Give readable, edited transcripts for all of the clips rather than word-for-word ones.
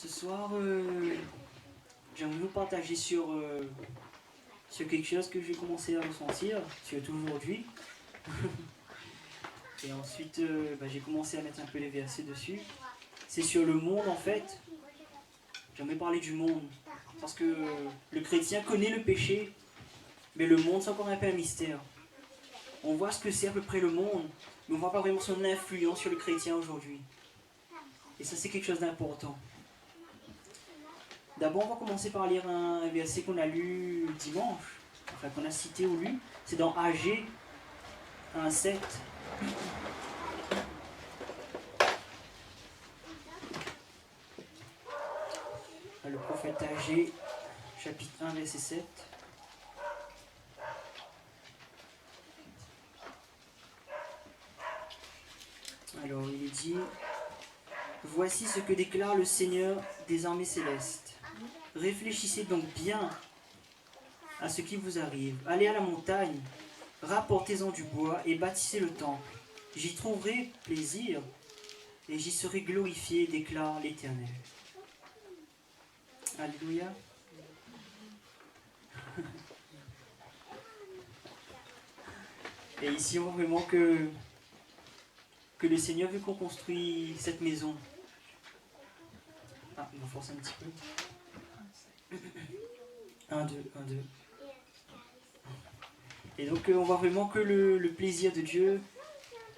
Ce soir, j'aimerais vous partager sur quelque chose que j'ai commencé à ressentir, surtout aujourd'hui. Et ensuite, j'ai commencé à mettre un peu les versets dessus. C'est sur le monde en fait. J'aimerais parler du monde. Parce que le chrétien connaît le péché, mais le monde c'est encore un peu un mystère. On voit ce que c'est à peu près le monde, mais on ne voit pas vraiment son influence sur le chrétien aujourd'hui. Et ça c'est quelque chose d'important. D'abord, on va commencer par lire un verset qu'on a lu dimanche, enfin qu'on a cité ou lu. C'est dans AG 1,7. Le prophète AG, chapitre 1, verset 7. Alors, il est dit: voici ce que déclare le Seigneur des armées célestes. Réfléchissez donc bien à ce qui vous arrive. Allez à la montagne, rapportez-en du bois et bâtissez le temple. J'y trouverai plaisir et j'y serai glorifié, déclare l'Éternel. Alléluia. Et ici, on voit vraiment que le Seigneur veut qu'on construise cette maison. Ah, on va forcer un petit peu. 1, 2, 1, 2. Et donc, on voit vraiment que le plaisir de Dieu,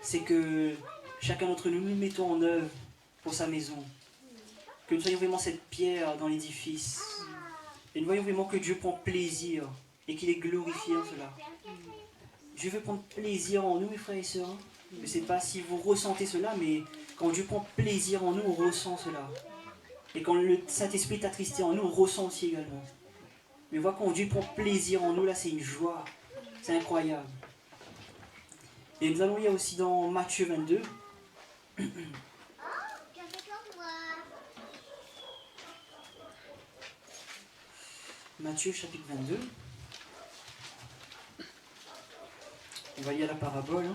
c'est que chacun d'entre nous, nous mettons en œuvre pour sa maison. Que nous soyons vraiment cette pierre dans l'édifice. Et nous voyons vraiment que Dieu prend plaisir et qu'il est glorifié en cela. Dieu veut prendre plaisir en nous, mes frères et sœurs. Je ne sais pas si vous ressentez cela, mais quand Dieu prend plaisir en nous, on ressent cela. Et quand le Saint-Esprit est attristé en nous, on ressent aussi également. Mais voilà, quand Dieu prend plaisir en nous, là, c'est une joie. C'est incroyable. Et nous allons lire aussi dans Matthieu 22. Matthieu chapitre 22. On va lire la parabole.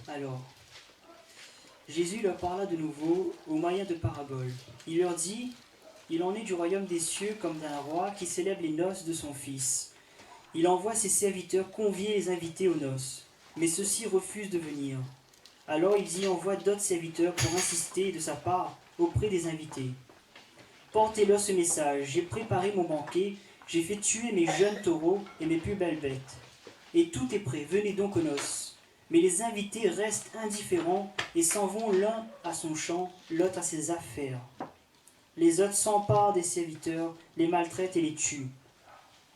Alors, Jésus leur parla de nouveau au moyen de paraboles. Il leur dit: il en est du royaume des cieux comme d'un roi qui célèbre les noces de son fils. Il envoie ses serviteurs convier les invités aux noces, mais ceux-ci refusent de venir. Alors ils y envoient d'autres serviteurs pour insister de sa part auprès des invités. Portez-leur ce message: j'ai préparé mon banquet, j'ai fait tuer mes jeunes taureaux et mes plus belles bêtes. Et tout est prêt, venez donc aux noces. Mais les invités restent indifférents et s'en vont l'un à son champ, l'autre à ses affaires. Les autres s'emparent des serviteurs, les maltraitent et les tuent.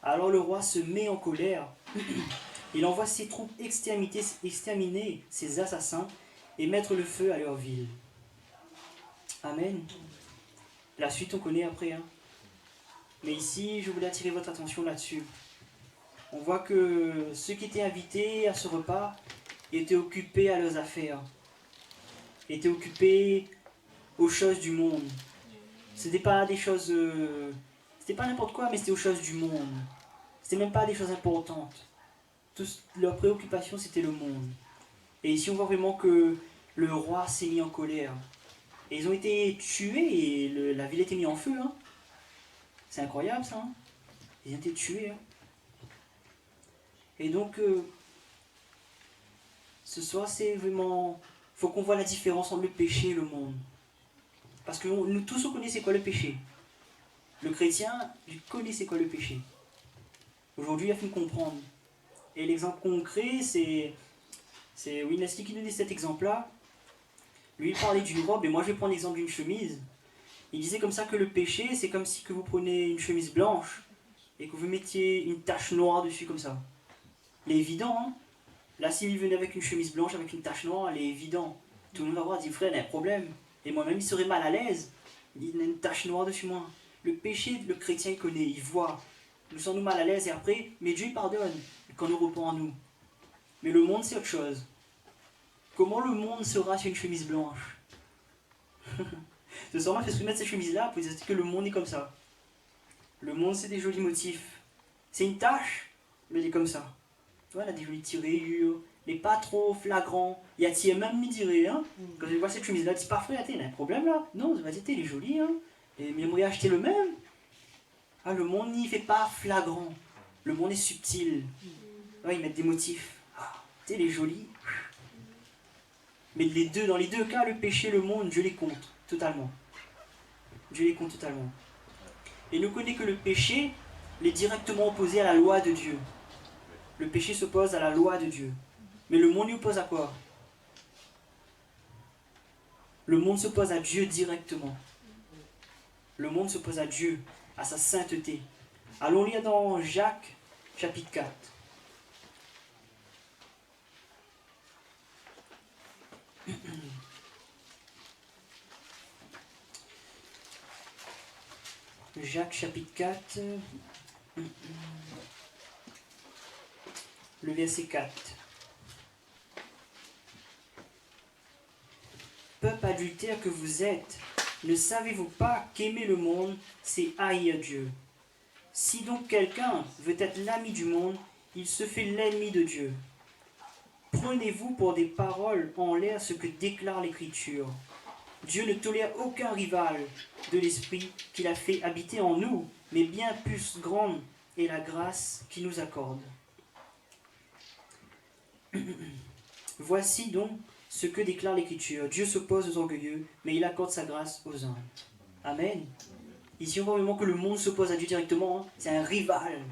Alors le roi se met en colère. Il envoie ses troupes exterminer ses assassins et mettre le feu à leur ville. Amen. La suite, on connaît après. Mais ici, je voulais attirer votre attention là-dessus. On voit que ceux qui étaient invités à ce repas étaient occupés à leurs affaires, étaient occupés aux choses du monde. C'était pas des choses... c'était pas n'importe quoi, mais c'était aux choses du monde. C'était même pas des choses importantes. Leur préoccupation, c'était le monde. Et ici, on voit vraiment que le roi s'est mis en colère. Et ils ont été tués et la ville a été mise en feu. C'est incroyable, ça. Ils ont été tués. Et donc, ce soir, c'est vraiment... Il faut qu'on voit la différence entre le péché et le monde. Parce que nous tous, on connaît c'est quoi le péché. Le chrétien, il connaît c'est quoi le péché. Aujourd'hui, il a fait comprendre. Et l'exemple concret, c'est Winasty qui nous dit cet exemple-là. Lui, il parlait d'une robe, et moi, je vais prendre l'exemple d'une chemise. Il disait comme ça que le péché, c'est comme si que vous prenez une chemise blanche et que vous mettiez une tache noire dessus comme ça. Il est évident, Là, s'il venait avec une chemise blanche, avec une tache noire, elle est évident. Tout le monde va voir, dire, frère, il y a un problème. Et moi-même, il serait mal à l'aise. Il y a une tache noire dessus moi. Le péché, le chrétien, il connaît, il voit. Nous sommes mal à l'aise et après, mais Dieu, il pardonne quand nous repent en nous. Mais le monde, c'est autre chose. Comment le monde sera sur une chemise blanche? Ce soir, on fait se mettre cette chemise-là pour dire que le monde est comme ça. Le monde, c'est des jolis motifs. C'est une tache, mais elle est comme ça. Tu vois, elle a des jolies tirures, mais pas trop flagrant. Il y a même me dirait, hein, quand je vois cette chemise-là, dis parfois, il y a un problème là. Non, vas-y, il est joli, hein. Et mais moi, acheter le même. Ah, le monde n'y fait pas flagrant. Le monde est subtil. Ouais, ils mettent des motifs. Ah, tu sais, il est joli. Mais dans les deux cas, le péché, le monde, Dieu les compte totalement. Dieu les compte totalement. Et nous connaissons que le péché est directement opposé à la loi de Dieu. Le péché s'oppose à la loi de Dieu. Mais le monde y oppose à quoi? Le monde s'oppose à Dieu directement. Le monde s'oppose à Dieu, à sa sainteté. Allons lire dans Jacques, chapitre 4. Jacques, chapitre 4, le verset 4. Peuple adultère que vous êtes, ne savez-vous pas qu'aimer le monde, c'est haïr Dieu? Si donc quelqu'un veut être l'ami du monde, il se fait l'ennemi de Dieu. Prenez-vous pour des paroles en l'air ce que déclare l'Écriture. Dieu ne tolère aucun rival de l'Esprit qu'il a fait habiter en nous, mais bien plus grande est la grâce qu'il nous accorde. Voici donc ce que déclare l'Écriture. Dieu s'oppose aux orgueilleux, mais il accorde sa grâce aux humbles. Amen. Ici, on voit vraiment que le monde s'oppose à Dieu directement. Hein. C'est un rival.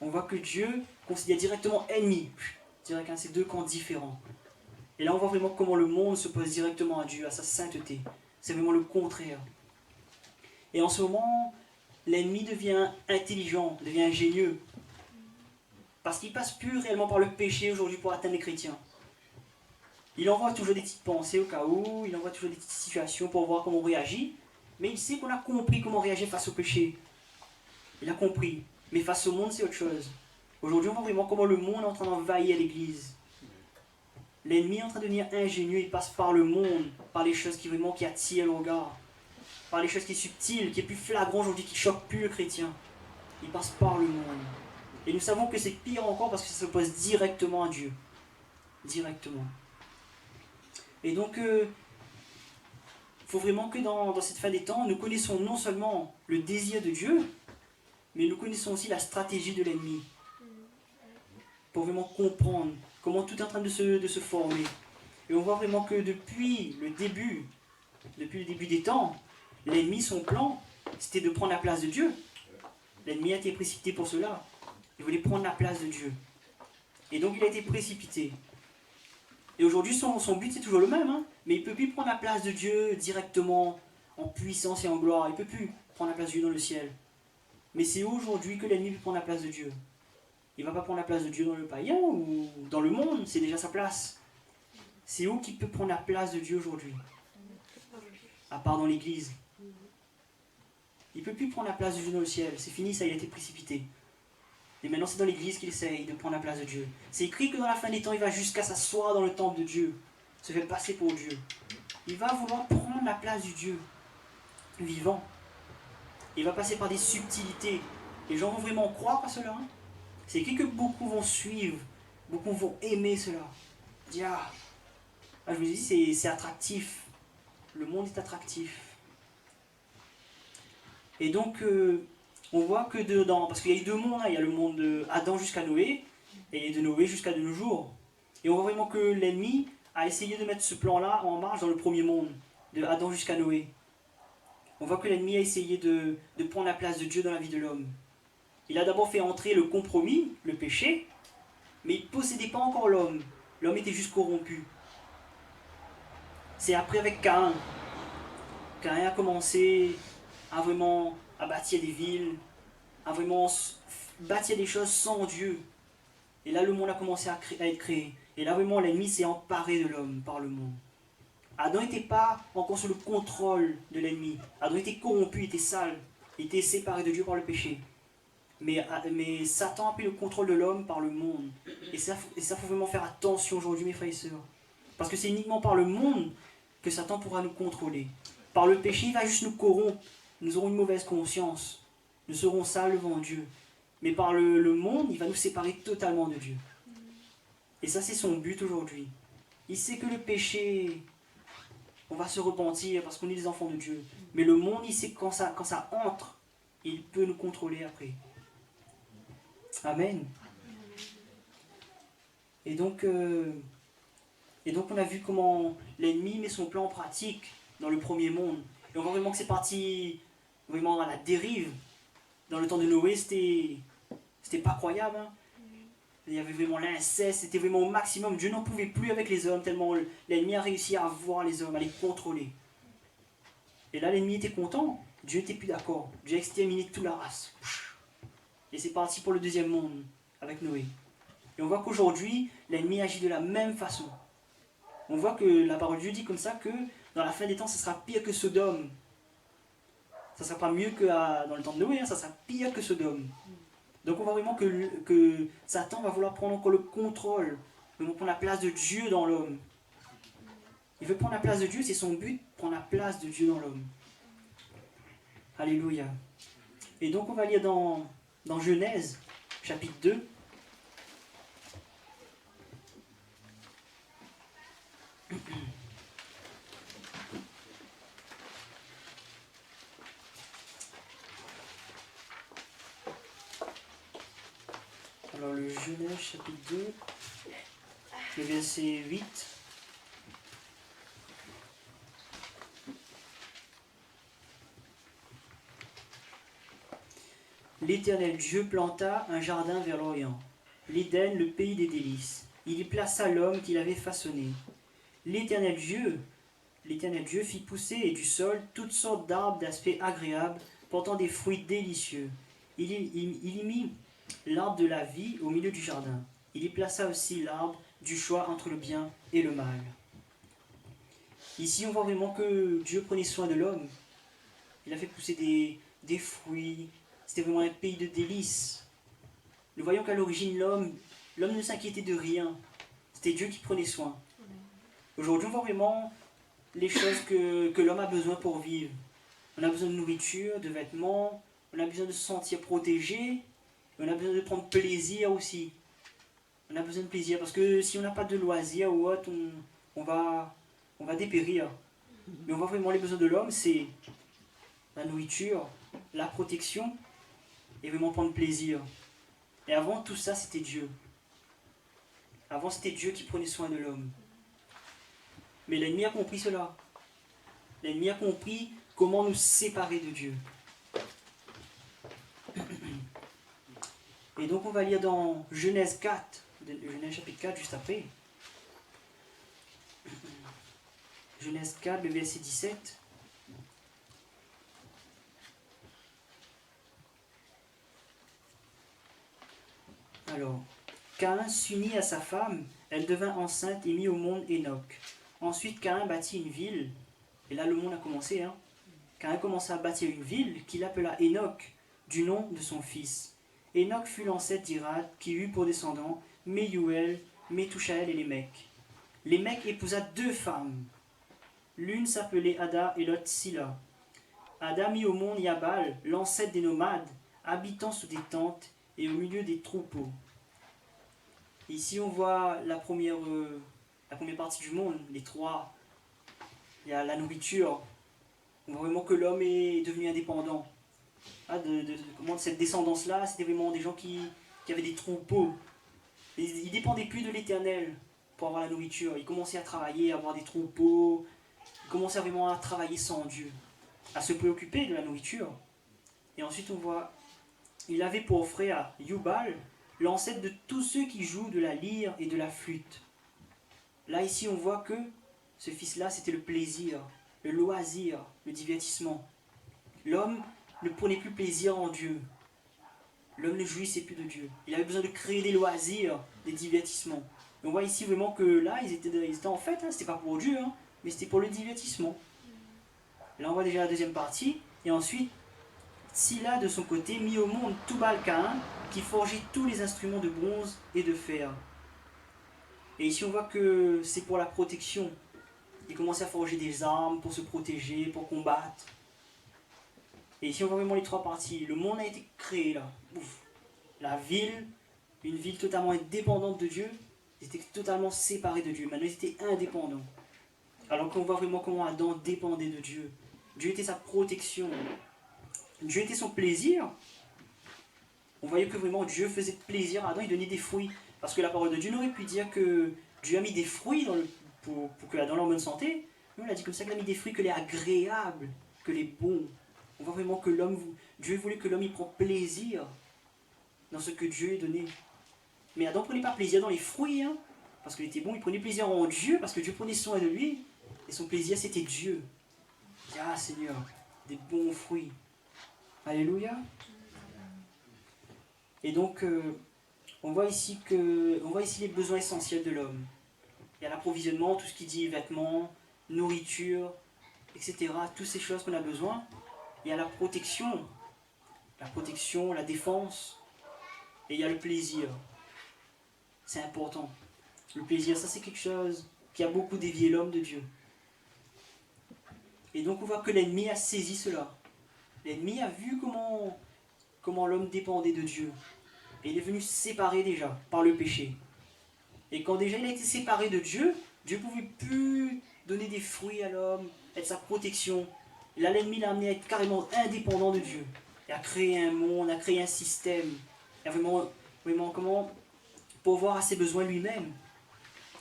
On voit que Dieu considère directement ennemi. Direct, hein, c'est deux camps différents. Et là, on voit vraiment comment le monde s'oppose directement à Dieu, à sa sainteté. C'est vraiment le contraire. Et en ce moment, l'ennemi devient intelligent, devient ingénieux. Parce qu'il ne passe plus réellement par le péché aujourd'hui pour atteindre les chrétiens. Il envoie toujours des petites pensées au cas où, il envoie toujours des petites situations pour voir comment on réagit. Mais il sait qu'on a compris comment réagir face au péché. Il a compris. Mais face au monde, c'est autre chose. Aujourd'hui, on voit vraiment comment le monde est en train d'envahir l'Église. L'ennemi est en train de devenir ingénieux, il passe par le monde, par les choses qui attirent le regard, par les choses qui sont subtiles, qui est plus flagrant aujourd'hui, qui ne choquent plus le chrétien. Il passe par le monde. Et nous savons que c'est pire encore parce que ça s'oppose directement à Dieu. Directement. Et donc, il faut vraiment que dans cette fin des temps, nous connaissons non seulement le désir de Dieu, mais nous connaissons aussi la stratégie de l'ennemi. Pour vraiment comprendre comment tout est en train de se former. Et on voit vraiment que depuis le début des temps, l'ennemi, son plan, c'était de prendre la place de Dieu. L'ennemi a été précipité pour cela. Il voulait prendre la place de Dieu. Et donc il a été précipité. Et aujourd'hui, son but, c'est toujours le même. Hein, mais il ne peut plus prendre la place de Dieu directement, en puissance et en gloire. Il ne peut plus prendre la place de Dieu dans le ciel. Mais c'est aujourd'hui que l'ennemi peut prendre la place de Dieu. Il ne va pas prendre la place de Dieu dans le païen ou dans le monde, c'est déjà sa place. C'est où qu'il peut prendre la place de Dieu aujourd'hui? À part dans l'église. Il ne peut plus prendre la place de Dieu dans le ciel. C'est fini, ça, il a été précipité. Et maintenant, c'est dans l'église qu'il essaye de prendre la place de Dieu. C'est écrit que dans la fin des temps, il va jusqu'à s'asseoir dans le temple de Dieu, se faire passer pour Dieu. Il va vouloir prendre la place du Dieu vivant. Il va passer par des subtilités. Les gens vont vraiment croire à cela. Hein. C'est écrit que beaucoup vont suivre, beaucoup vont aimer cela. Dire, je vous dis, c'est attractif. Le monde est attractif. Et donc, on voit que parce qu'il y a eu deux mondes, hein, il y a le monde d'Adam jusqu'à Noé, et de Noé jusqu'à de nos jours. Et on voit vraiment que l'ennemi a essayé de mettre ce plan-là en marche dans le premier monde, de Adam jusqu'à Noé. On voit que l'ennemi a essayé de prendre la place de Dieu dans la vie de l'homme. Il a d'abord fait entrer le compromis, le péché, mais il ne possédait pas encore l'homme. L'homme était juste corrompu. C'est après avec Caïn. Caïn a commencé à vraiment bâtir des villes, à vraiment bâtir des choses sans Dieu. Et là, le monde a commencé à être créé. Et là, vraiment, l'ennemi s'est emparé de l'homme par le monde. Adam n'était pas encore sous le contrôle de l'ennemi. Adam était corrompu, il était sale. Il était séparé de Dieu par le péché. Mais Satan a pris le contrôle de l'homme par le monde. Et ça, faut vraiment faire attention aujourd'hui, mes frères et sœurs. Parce que c'est uniquement par le monde que Satan pourra nous contrôler. Par le péché, il va juste nous corrompre. Nous aurons une mauvaise conscience. Nous serons sales devant Dieu. Mais par le monde, il va nous séparer totalement de Dieu. Et ça, c'est son but aujourd'hui. Il sait que le péché, on va se repentir parce qu'on est des enfants de Dieu. Mais le monde, il sait que quand ça entre, il peut nous contrôler après. Amen. Et donc on a vu comment l'ennemi met son plan en pratique dans le premier monde. Et on voit vraiment que c'est parti vraiment à la dérive. Dans le temps de Noé, c'était pas croyable. Hein. Il y avait vraiment l'inceste, c'était vraiment au maximum. Dieu n'en pouvait plus avec les hommes, tellement l'ennemi a réussi à voir les hommes, à les contrôler. Et là, l'ennemi était content. Dieu n'était plus d'accord. Dieu a exterminé toute la race. Et c'est parti pour le deuxième monde, avec Noé. Et on voit qu'aujourd'hui, l'ennemi agit de la même façon. On voit que la parole de Dieu dit comme ça que dans la fin des temps, ça sera pire que Sodome. Ça ne sera pas mieux que dans le temps de Noé, hein, ça sera pire que Sodome. Donc on voit vraiment que Satan va vouloir prendre encore le contrôle, il veut prendre la place de Dieu dans l'homme. Il veut prendre la place de Dieu, c'est son but, prendre la place de Dieu dans l'homme. Alléluia. Et donc on va lire dans Genèse, chapitre 2. Alors le Genèse chapitre 2, le verset 8. L'Éternel Dieu planta un jardin vers l'Orient, l'Éden, le pays des délices. Il y plaça l'homme qu'il avait façonné. L'Éternel Dieu fit pousser du sol toutes sortes d'arbres d'aspect agréable, portant des fruits délicieux. Il y mit l'arbre de la vie au milieu du jardin. Il y plaça aussi l'arbre du choix entre le bien et le mal. Ici, on voit vraiment que Dieu prenait soin de l'homme. Il a fait pousser des fruits. C'était vraiment un pays de délices. Nous voyons qu'à l'origine, l'homme ne s'inquiétait de rien. C'était Dieu qui prenait soin. Aujourd'hui, on voit vraiment les choses que l'homme a besoin pour vivre. On a besoin de nourriture, de vêtements, on a besoin de se sentir protégé, on a besoin de prendre plaisir aussi. On a besoin de plaisir parce que si on n'a pas de loisirs ou autre, on va dépérir. Mais on voit vraiment les besoins de l'homme, c'est la nourriture, la protection et vraiment prendre plaisir. Et avant tout ça, c'était Dieu. Avant, c'était Dieu qui prenait soin de l'homme. Mais l'ennemi a compris cela. L'ennemi a compris comment nous séparer de Dieu. Et donc on va lire dans Genèse 4, Genèse chapitre 4 juste après. Genèse 4, le verset 17. Alors, Caïn s'unit à sa femme, elle devint enceinte et mit au monde Enoch. Ensuite, Caïn bâtit une ville, et là le monde a commencé. Caïn commença à bâtir une ville qu'il appela Enoch, du nom de son fils. Enoch fut l'ancêtre d'Irad, qui eut pour descendants Méhuel, Métouchaël et Lémec. Lémec épousa 2 femmes. L'une s'appelait Ada et l'autre Silla. Ada mit au monde Yabal, l'ancêtre des nomades, habitant sous des tentes et au milieu des troupeaux. Ici on voit la première partie du monde, les 3. Il y a la nourriture. On voit vraiment que l'homme est devenu indépendant. De cette descendance-là, c'était vraiment des gens qui avaient des troupeaux. Ils ne dépendaient plus de l'Éternel pour avoir la nourriture. Ils commençaient à travailler, à avoir des troupeaux. Ils commençaient vraiment à travailler sans Dieu, à se préoccuper de la nourriture. Et ensuite on voit, il avait pour frère Yubal, l'ancêtre de tous ceux qui jouent de la lyre et de la flûte. Là ici on voit que ce fils-là c'était le plaisir, le loisir, le divertissement. L'homme ne prenait plus plaisir en Dieu. L'homme ne jouissait plus de Dieu. Il avait besoin de créer des loisirs, des divertissements. Et on voit ici vraiment que là, ils étaient en fête, c'était pas pour Dieu, mais c'était pour le divertissement. Là, on voit déjà la deuxième partie. Et ensuite, Silla, de son côté, mit au monde Tubal-Caïn, qui forgeait tous les instruments de bronze et de fer. Et ici, on voit que c'est pour la protection. Il commençait à forger des armes pour se protéger, pour combattre. Et ici, on voit vraiment les 3 parties. Le monde a été créé là. Ouf. La ville, une ville totalement indépendante de Dieu. Ils étaient totalement séparés de Dieu. Maintenant, ils étaient indépendants. Alors qu'on voit vraiment comment Adam dépendait de Dieu. Dieu était sa protection. Dieu était son plaisir. On voyait que vraiment Dieu faisait plaisir à Adam, il donnait des fruits. Parce que la parole de Dieu n'aurait pu dire que Dieu a mis des fruits pour que Adam soit en bonne santé. Non, il a dit comme ça qu'il a mis des fruits que les agréables, que les bons. On voit vraiment que Dieu voulait que l'homme y prenne plaisir dans ce que Dieu lui donné. Mais Adam ne prenait pas plaisir dans les fruits, hein, parce qu'il était bon, il prenait plaisir en Dieu, parce que Dieu prenait soin de lui. Et son plaisir, c'était Dieu. Il dit, ah Seigneur, des bons fruits. Alléluia. Et donc, on voit ici les besoins essentiels de l'homme. Il y a l'approvisionnement, tout ce qui dit vêtements, nourriture, etc. Toutes ces choses qu'on a besoin. Il y a la protection, la défense, et il y a le plaisir. C'est important. Le plaisir, ça c'est quelque chose qui a beaucoup dévié l'homme de Dieu. Et donc on voit que l'ennemi a saisi cela. L'ennemi a vu comment l'homme dépendait de Dieu. Et il est venu se séparer déjà par le péché. Et quand déjà il a été séparé de Dieu, Dieu ne pouvait plus donner des fruits à l'homme, être sa protection. Et là l'ennemi l'a amené à être carrément indépendant de Dieu. Et à créer un monde, à créer un système. Et à vraiment comment pourvoir à ses besoins lui-même.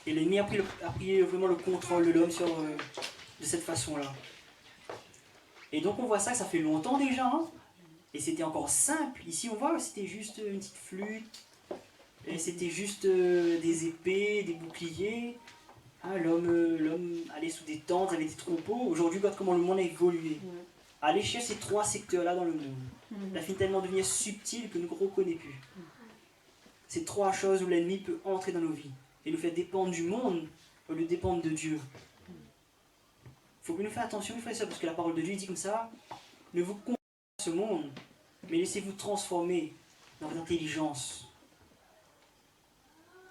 Et l'ennemi a pris vraiment le contrôle de l'homme de cette façon-là. Et donc on voit ça fait longtemps déjà, hein. Et c'était encore simple. Ici on voit, c'était juste une petite flûte, et c'était juste des épées, des boucliers. Hein, l'homme allait sous des tentes avec des troupeaux. Aujourd'hui, regarde comment le monde a évolué. Aller chercher ces trois secteurs-là dans le monde. La fin tellement devient subtile que nous ne reconnaissons plus. Ces trois choses où l'ennemi peut entrer dans nos vies et nous faire dépendre du monde au lieu de dépendre de Dieu. Il faut que nous fassions attention, frères et sœurs, parce que la parole de Dieu dit comme ça, ne vous conformez pas à ce monde, mais laissez-vous transformer dans votre intelligence.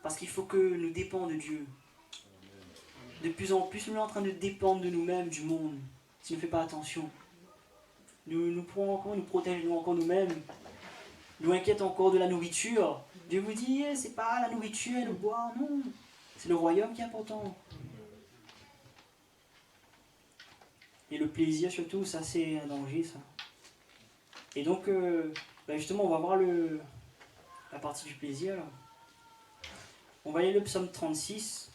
Parce qu'il faut que nous dépendions de Dieu. De plus en plus, nous sommes en train de dépendre de nous-mêmes, du monde, si on ne fait pas attention. Nous protégeons encore nous-mêmes, nous inquiète encore de la nourriture. Dieu vous dit, c'est pas la nourriture et le boire, non. C'est le royaume qui est important. Et le plaisir surtout, ça c'est un danger, ça. Et donc, justement, on va voir la partie du plaisir. Là. On va aller le psaume 36.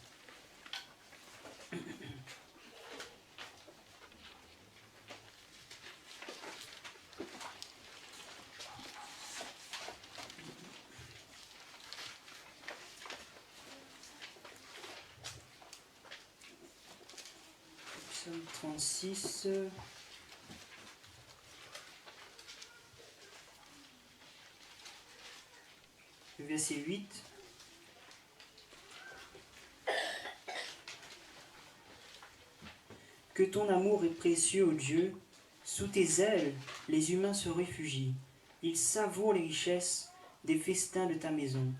Psaume 36. Verset 8. Que ton amour est précieux, ô Dieu, sous tes ailes, les humains se réfugient. Ils savourent les richesses des festins de ta maison.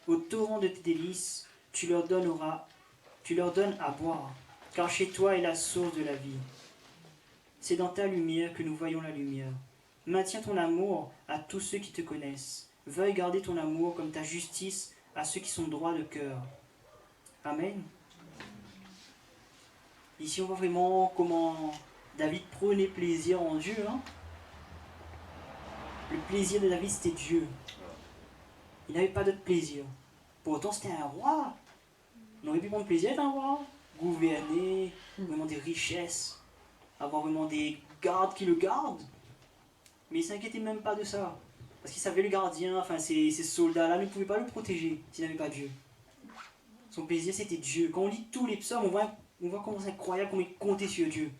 Au torrent de tes délices, tu leur donnes à boire, car chez toi est la source de la vie. C'est dans ta lumière que nous voyons la lumière. Maintiens ton amour à tous ceux qui te connaissent. Veuille garder ton amour comme ta justice à ceux qui sont droits de cœur. Amen. Ici, on voit vraiment comment David prenait plaisir en Dieu. Hein. Le plaisir de David, c'était Dieu. Il n'avait pas d'autre plaisir. Pourtant, c'était un roi. On aurait pu prendre plaisir d'être un roi. Gouverner, vraiment des richesses, avoir vraiment des gardes qui le gardent. Mais il ne s'inquiétait même pas de ça. Parce qu'il savait le gardien, enfin ces soldats-là ne pouvaient pas le protéger s'il n'avait pas Dieu. Son plaisir, c'était Dieu. Quand on lit tous les psaumes, on voit comment c'est incroyable, comment il comptait sur Dieu.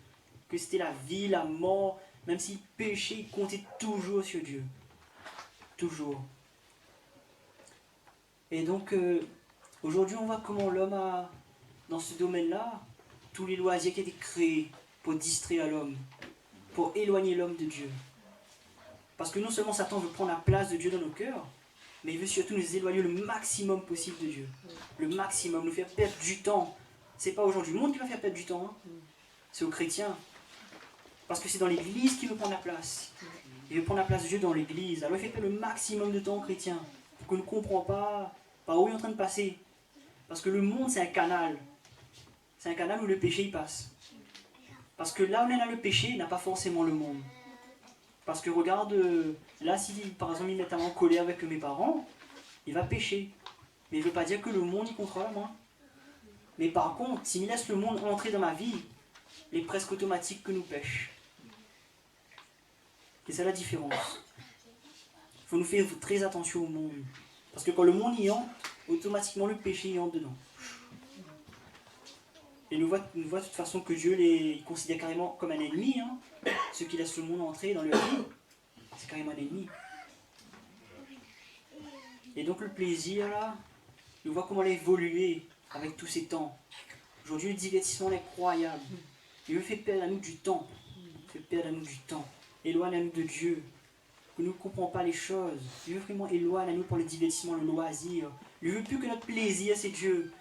Que c'était la vie, la mort, même s'il péchait, il comptait toujours sur Dieu. Toujours. Et donc, aujourd'hui, on voit comment l'homme a, dans ce domaine-là, tous les loisirs qui étaient créés pour distraire l'homme, pour éloigner l'homme de Dieu. Parce que non seulement Satan veut prendre la place de Dieu dans nos cœurs, mais il veut surtout nous éloigner le maximum possible de Dieu. Le maximum, nous faire perdre du temps. C'est pas aux gens du monde qui va faire perdre du temps, hein. C'est aux chrétiens. Parce que c'est dans l'église qu'il veut prendre la place. Il veut prendre la place de Dieu dans l'église. Alors il fait perdre le maximum de temps aux chrétiens. Pour qu'on ne comprenne pas par où il est en train de passer. Parce que le monde, c'est un canal. C'est un canal où le péché y passe. Parce que là où il y a le péché, il n'a pas forcément le monde. Parce que regarde, là, si par exemple il est en colère avec mes parents, il va pécher. Mais il ne veut pas dire que le monde y contrôle moi. Mais par contre, s'il laisse le monde entrer dans ma vie, il est presque automatique que nous pêche. Et c'est la différence. Il faut nous faire très attention au monde. Parce que quand le monde y entre, automatiquement le péché y entre dedans. Et nous voit de toute façon que Dieu les considère carrément comme un ennemi. Hein. Ceux qui laissent le monde entrer dans leur vie, c'est carrément un ennemi. Et donc le plaisir là, nous voit comment il a évolué avec tous ces temps. Aujourd'hui le divertissement est incroyable. Il veut faire perdre à nous du temps. Il fait perdre à nous du temps. Éloigne à nous de Dieu. Que nous ne comprenons pas les choses. Il veut vraiment éloigner à nous pour le divertissement, le loisir. Il ne veut plus que notre plaisir, c'est Dieu.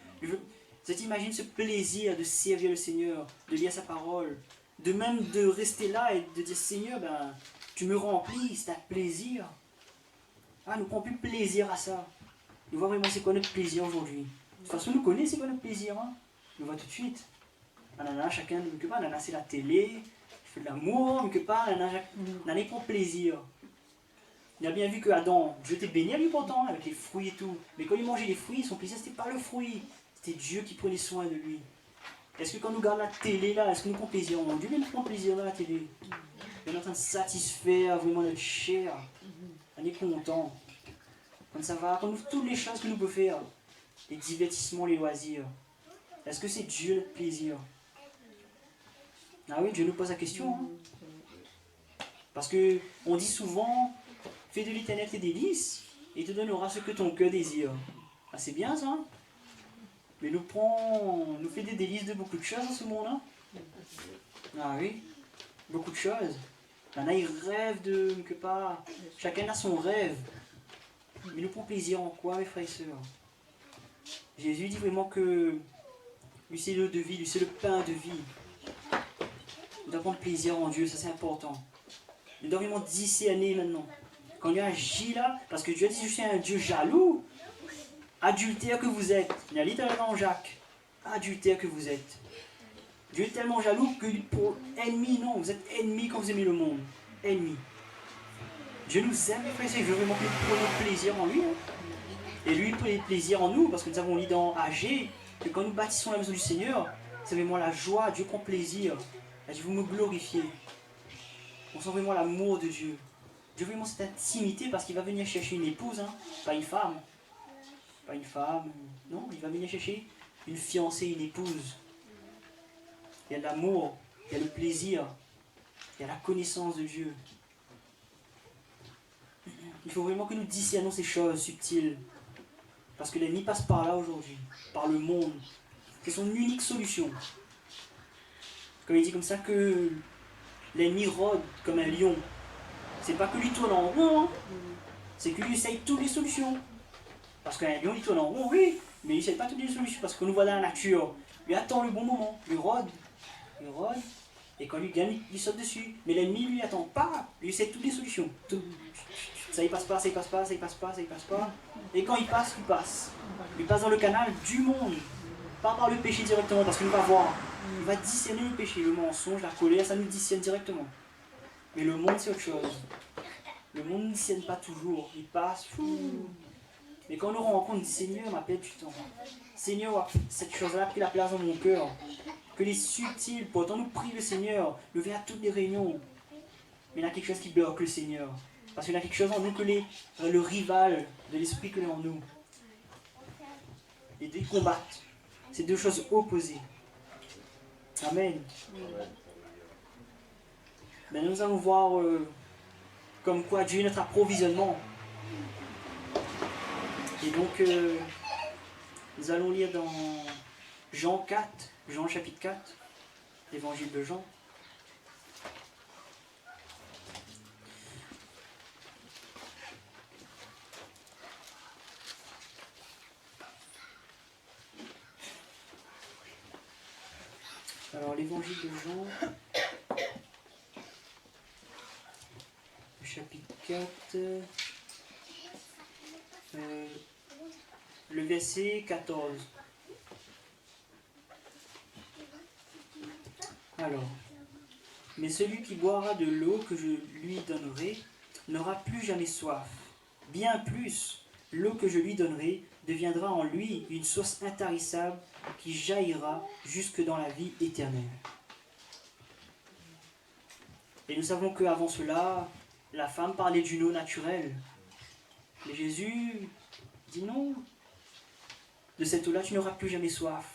Tu t'imagines ce plaisir de servir le Seigneur, de lire sa parole, de même de rester là et de dire Seigneur, ben, tu me remplis, c'est un plaisir. Ah, nous ne prenons plus plaisir à ça. Nous voyons vraiment c'est quoi notre plaisir aujourd'hui. De toute façon, nous connaissons c'est quoi notre plaisir. Hein. Nous voyons tout de suite. Nanana, chacun, quelque part, nanana, c'est la télé, il fait de l'amour, quelque part, nanana, prend plaisir. Il a bien vu que Adam, Dieu était béni à lui pourtant, avec les fruits et tout. Mais quand il mangeait les fruits, son plaisir, c'était pas le fruit. C'était Dieu qui prenait soin de lui. Est-ce que quand nous regardons la télé, là, est-ce que nous prenons plaisir? Dieu vient nous prendre plaisir dans la télé. On est en train de satisfaire vraiment notre chair. On est content. Quand ça va, quand nous toutes les choses que nous pouvons faire, les divertissements, les loisirs, est-ce que c'est Dieu notre plaisir? Ah oui, Dieu nous pose la question. Hein. Parce que on dit souvent, fais de l'Éternel tes délices, et il te donnera ce que ton cœur désire. Ah, c'est bien ça. Mais nous fait des délices de beaucoup de choses dans ce monde-là. Ah oui, beaucoup de choses. Il y en a, ils rêvent de quelque part. Chacun a son rêve. Mais nous prend plaisir en quoi, mes frères et sœurs? Jésus dit vraiment que lui c'est l'eau de vie, lui c'est le pain de vie. Nous devons prendre plaisir en Dieu, ça c'est important. Nous devons vraiment discerner maintenant. Quand Dieu agit là, parce que Dieu dit je suis un Dieu jaloux, adultère que vous êtes. Il y a littéralement en Jacques, adultère que vous êtes. Dieu est tellement jaloux que pour ennemi, non, vous êtes ennemis quand vous aimez le monde. Ennemis. Dieu nous aime, mes frères, il veut vraiment que nous prenions plaisir en lui. Hein. Et lui prend plaisir en nous, parce que nous avons lu dans AG que quand nous bâtissons la maison du Seigneur, c'est vraiment la joie, Dieu prend plaisir. Et Dieu veut me glorifier. On sent vraiment l'amour de Dieu. Dieu veut vraiment cette intimité parce qu'il va venir chercher une épouse, hein, pas une femme. Pas une femme, non, il va venir chercher une fiancée, une épouse. Il y a de l'amour, il y a le plaisir, il y a la connaissance de Dieu. Il faut vraiment que nous discernions ces choses subtiles. Parce que l'ennemi passe par là aujourd'hui, par le monde. C'est son unique solution. Comme il dit comme ça que l'ennemi rôde comme un lion. C'est pas que lui tourne en rond, hein. C'est que lui essaye toutes les solutions. Parce qu'un lion il tourne en rond, oui, mais il n'essaye pas toutes les solutions. Parce que nous voilà la nature. Lui attend le bon moment, lui rôde, et quand lui gagne, il saute dessus. Mais l'ennemi lui attend pas, lui essaie toutes les solutions. Ça y passe pas, ça y passe pas, ça y passe pas, ça y passe pas. Et quand il passe, il passe. Il passe dans le canal du monde. Pas par le péché directement, parce qu'il va voir. Il va discerner le péché, le mensonge, la colère, ça nous discerne directement. Mais le monde, c'est autre chose. Le monde ne discerne pas toujours. Il passe, fou. Mais quand on nous rencontre, on dit Seigneur, m'appelle du temps. Seigneur, cette chose-là a pris la place dans mon cœur. Que les subtils, pourtant nous prie le Seigneur, le vers à toutes les réunions. Mais il y a quelque chose qui bloque le Seigneur. Parce qu'il y a quelque chose en nous que le rival de l'esprit que l'on en nous. Les deux combattent. C'est deux choses opposées. Amen. Mais nous allons voir comme quoi Dieu est notre approvisionnement. Et donc, nous allons lire dans Jean 4, Jean chapitre 4, l'évangile de Jean. Alors, l'évangile de Jean, chapitre 4, le verset 14. Alors, mais celui qui boira de l'eau que je lui donnerai n'aura plus jamais soif. Bien plus, l'eau que je lui donnerai deviendra en lui une source intarissable qui jaillira jusque dans la vie éternelle. Et nous savons qu'avant cela, la femme parlait d'une eau naturelle. Mais Jésus dit non, de cette eau-là, tu n'auras plus jamais soif.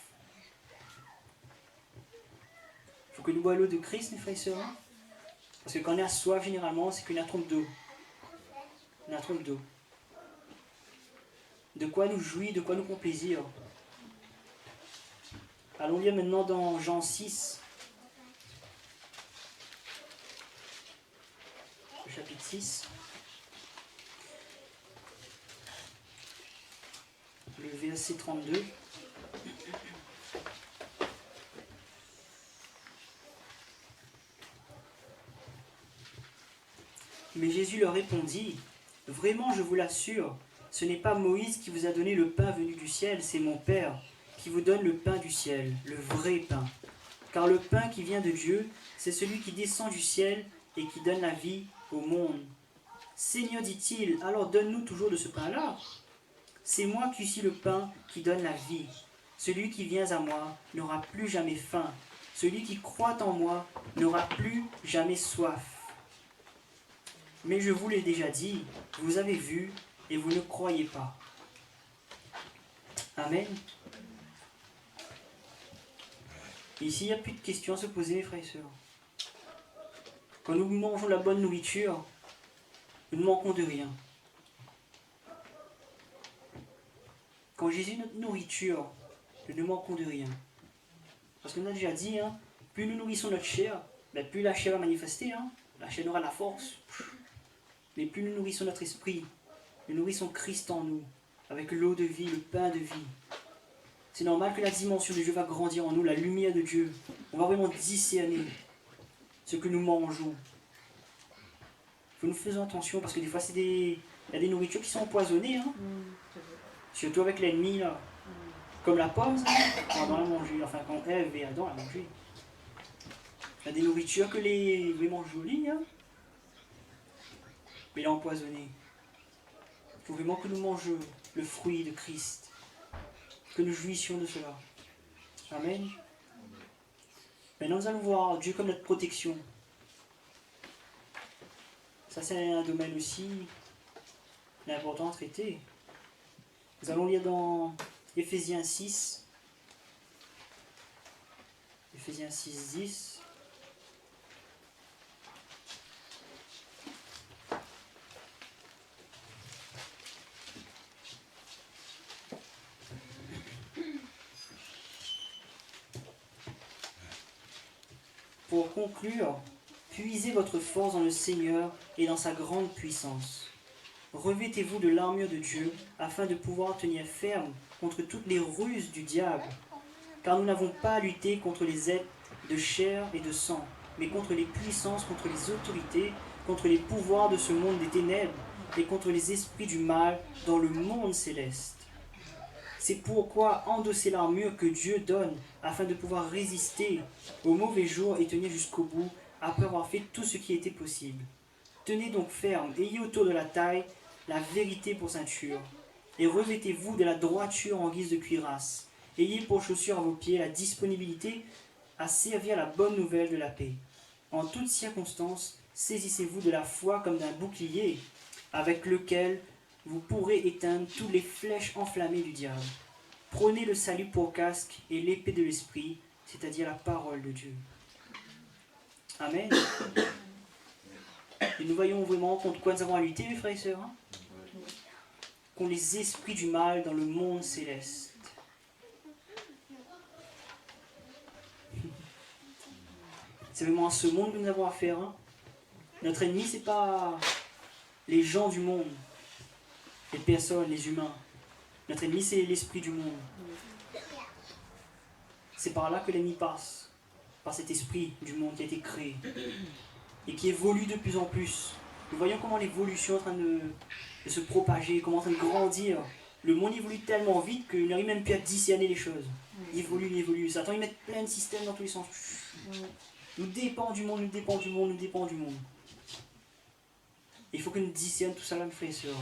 Il faut que nous boions l'eau de Christ, mes frères et sœurs. Parce que quand on a soif, généralement, c'est qu'une trompe d'eau. Une trompe d'eau. De quoi nous jouir, de quoi nous prendre plaisir. Allons lire maintenant dans Jean 6. Le chapitre 6. Le verset 32. Mais Jésus leur répondit, « Vraiment, je vous l'assure, ce n'est pas Moïse qui vous a donné le pain venu du ciel, c'est mon Père qui vous donne le pain du ciel, le vrai pain. Car le pain qui vient de Dieu, c'est celui qui descend du ciel et qui donne la vie au monde. Seigneur, dit-il, alors donne-nous toujours de ce pain-là. C'est moi qui suis le pain qui donne la vie. Celui qui vient à moi n'aura plus jamais faim. Celui qui croit en moi n'aura plus jamais soif. Mais je vous l'ai déjà dit, vous avez vu et vous ne croyez pas. » Amen. Ici, il n'y a plus de questions à se poser, mes frères et sœurs. Quand nous mangeons la bonne nourriture, nous ne manquons de rien. Quand Jésus est notre nourriture, nous ne manquons de rien. Parce qu'on a déjà dit, plus nous nourrissons notre chair, plus la chair va manifester, la chair aura la force. Mais plus nous nourrissons notre esprit, nous nourrissons Christ en nous, avec l'eau de vie, le pain de vie. C'est normal que la dimension de Dieu va grandir en nous, la lumière de Dieu. On va vraiment discerner ce que nous mangeons. Il faut nous faire attention parce que des fois, il y a des nourritures qui sont empoisonnées. Surtout avec l'ennemi, là. Comme la pomme, quand Adam l'a mangé. Enfin, quand Ève et Adam l'ont mangé. Il y a des nourritures que les vraiment jolies, mais il est empoisonné. Il faut vraiment que nous mangions le fruit de Christ. Que nous jouissions de cela. Amen. Maintenant, nous allons voir Dieu comme notre protection. Ça, c'est un domaine aussi important à traiter. Nous allons lire dans Éphésiens 6. Éphésiens 6, 10. Pour conclure, puisez votre force dans le Seigneur et dans sa grande puissance. Revêtez-vous de l'armure de Dieu afin de pouvoir tenir ferme contre toutes les ruses du diable. Car nous n'avons pas à lutter contre les êtres de chair et de sang, mais contre les puissances, contre les autorités, contre les pouvoirs de ce monde des ténèbres et contre les esprits du mal dans le monde céleste. C'est pourquoi endossez l'armure que Dieu donne afin de pouvoir résister aux mauvais jours et tenir jusqu'au bout après avoir fait tout ce qui était possible. Tenez donc ferme, ayez autour de la taille la vérité pour ceinture et revêtez-vous de la droiture en guise de cuirasse. Ayez pour chaussure à vos pieds la disponibilité à servir la bonne nouvelle de la paix. En toutes circonstances, saisissez-vous de la foi comme d'un bouclier avec lequel vous pourrez éteindre toutes les flèches enflammées du diable. Prenez le salut pour casque et l'épée de l'esprit, c'est-à-dire la parole de Dieu. Amen. Et nous voyons vraiment contre quoi nous avons à lutter, mes frères et sœurs. Contre les esprits du mal dans le monde céleste. C'est vraiment à ce monde que nous avons affaire. Notre ennemi, ce n'est pas les gens du monde, les personnes, les humains. Notre ennemi, c'est l'esprit du monde. C'est par là que l'ennemi passe, par cet esprit du monde qui a été créé et qui évolue de plus en plus. Nous voyons comment l'évolution est en train de se propager, comment en train de grandir. Le monde évolue tellement vite qu'il n'arrive même plus à discerner les choses. Il évolue. Satan, il met plein de systèmes dans tous les sens. Nous dépend du monde, nous dépend du monde, nous dépend du monde. Il faut que nous discernions tout ça là, mes frères et sœurs.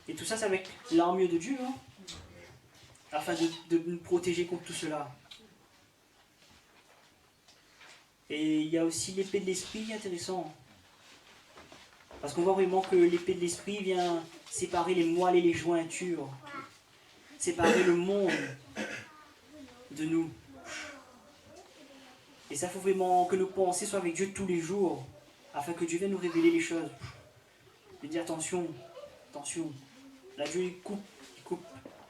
Et tout ça, c'est avec l'armure de Dieu, hein, afin de nous protéger contre tout cela. Et il y a aussi l'épée de l'esprit, intéressant. Parce qu'on voit vraiment que l'épée de l'esprit vient séparer les moelles et les jointures. Séparer le monde de nous. Et ça, il faut vraiment que nos pensées soient avec Dieu tous les jours, afin que Dieu vienne nous révéler les choses. Il dit attention, attention. Là, Dieu il coupe,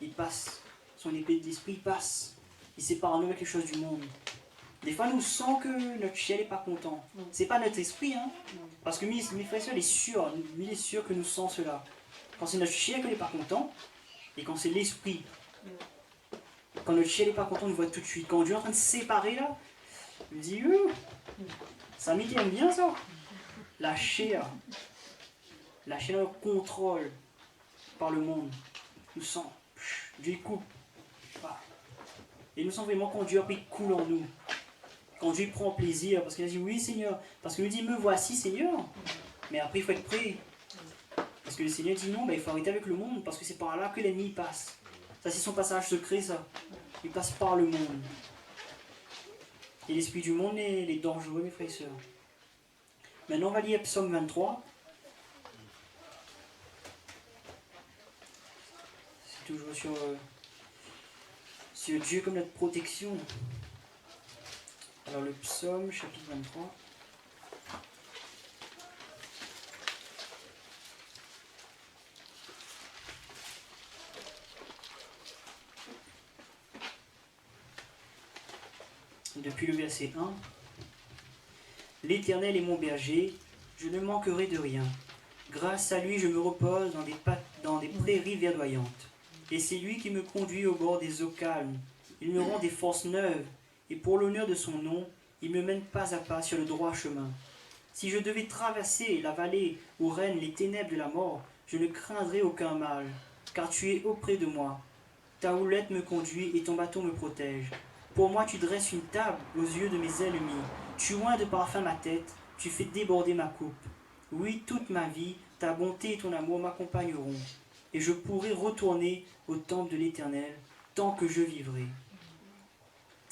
il passe. Son épée de l'esprit passe. Il sépare nous avec les choses du monde. Des fois, nous sentons que notre ciel n'est pas content. C'est pas notre esprit, hein. Parce que mes frères et sœurs, il est sûr que nous sentons cela. Quand c'est notre ciel qui n'est pas content, et quand c'est l'esprit. Quand notre ciel n'est pas content, on le voit tout de suite. Quand Dieu est en train de se séparer là, il dit ça m'aime bien ça. Lâcher leur contrôle par le monde. Nous sentons, Dieu coupe. Et nous sentons vraiment quand Dieu a pris cool en nous. Quand Dieu prend plaisir, parce qu'il a dit oui Seigneur, parce qu'il nous dit me voici Seigneur, mais après il faut être prêt. Parce que le Seigneur dit non, il faut arrêter avec le monde, parce que c'est par là que l'ennemi passe. Ça c'est son passage secret ça. Il passe par le monde. Et l'esprit du monde est dangereux mes frères et sœurs. Maintenant on va lire Psaume 23. C'est toujours sur Dieu comme notre protection. Alors le psaume, chapitre 23. Depuis le verset 1. L'Éternel est mon berger, je ne manquerai de rien. Grâce à lui, je me repose dans des prairies verdoyantes. Et c'est lui qui me conduit au bord des eaux calmes. Il me rend des forces neuves. Et pour l'honneur de son nom, il me mène pas à pas sur le droit chemin. Si je devais traverser la vallée où règnent les ténèbres de la mort, je ne craindrai aucun mal, car tu es auprès de moi. Ta houlette me conduit et ton bâton me protège. Pour moi tu dresses une table aux yeux de mes ennemis. Tu oins de parfum ma tête, tu fais déborder ma coupe. Oui, toute ma vie, ta bonté et ton amour m'accompagneront. Et je pourrai retourner au temple de l'Éternel tant que je vivrai.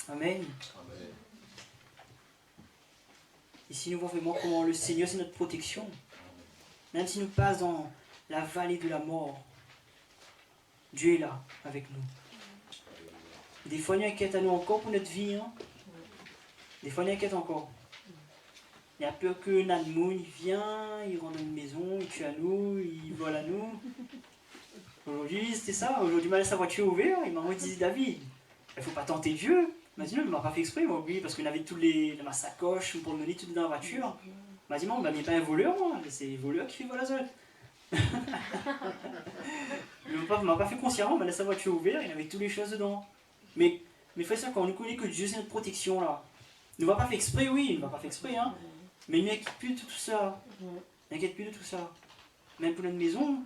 Amen. Amen. Ici, nous voyons vraiment comment le Seigneur, c'est notre protection. Même si nous passons dans la vallée de la mort, Dieu est là avec nous. Des fois, il inquiète à nous encore pour notre vie. Hein? Des fois, il inquiète encore. Il y a peur que Nanmoun, il vient, il rentre dans une maison, il tue à nous, il vole à nous. Aujourd'hui, c'était ça. Aujourd'hui, il m'a laissé sa voiture ouverte. Il m'a dit David, il ne faut pas tenter Dieu. Il m'a dit non, il ne m'a pas fait exprès, moi, oui, parce qu'il avait ma sacoche pour me donner tout dans la voiture. Il m'a dit non, il n'est pas un voleur, moi. C'est les voleurs qui fait voilà ça. Il ne m'a pas fait consciemment, il m'a laissé sa voiture ouverte, il avait toutes les choses dedans. Mais frère, ça, quand on nous connaît que Dieu c'est notre protection là, il ne va pas faire exprès, oui, il ne va pas faire exprès, hein. Mais il ne m'inquiète plus de tout ça. Il n'inquiète plus de tout ça. Même pour notre maison.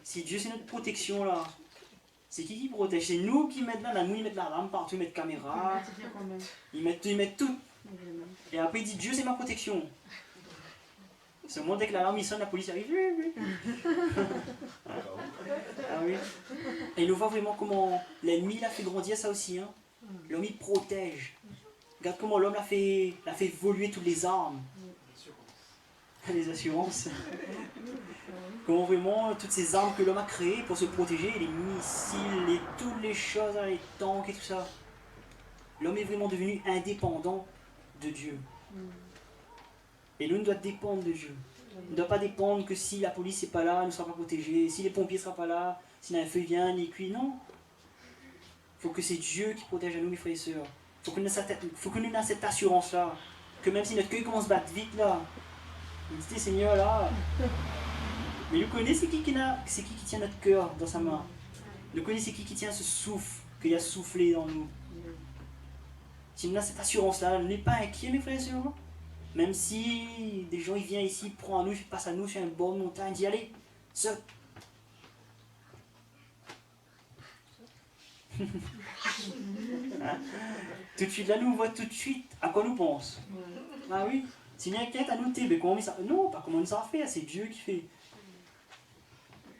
Si Dieu c'est notre protection là, c'est qui protège? C'est nous qui mettons là, nous ils mettent la lampe partout, ils mettent caméra, ils mettent tout. Et après il dit Dieu c'est ma protection. Seulement dès que l'alarme sonne, la police arrive. Ah oui. Et nous voit vraiment comment l'ennemi l'a fait grandir ça aussi. Hein. L'homme il protège. Regarde comment l'homme l'a fait évoluer toutes les armes. Les assurances. Comment vraiment toutes ces armes que l'homme a créées pour se protéger, les missiles, toutes les choses, les tanks et tout ça. L'homme est vraiment devenu indépendant de Dieu. Et nous, on doit dépendre de Dieu. On ne doit pas dépendre que si la police n'est pas là, nous ne serons pas protégés. Si les pompiers ne seront pas là, si un feu vient, ni cuit, non. Il faut que c'est Dieu qui protège à nous, mes frères et sœurs. Il faut que nous ayons cette assurance-là. Que même si notre cœur commence à battre vite, là, nous disons, Seigneur, là. Mais nous connaissons c'est qui tient notre cœur dans sa main. Nous connaissons c'est qui tient ce souffle qu'il a soufflé dans nous. Si nous avons cette assurance-là, nous n'est pas inquiets, mes frères et sœurs. Même si des gens ils viennent ici, prennent à nous, ils passent à nous sur un bord de montagne, ils disent allez, seul. Tout de suite, là, nous, on voit tout de suite à quoi nous pense. Ah oui, s'il y a une enquête à noter, mais comment ça... Non, pas comment ça fait, c'est Dieu qui fait.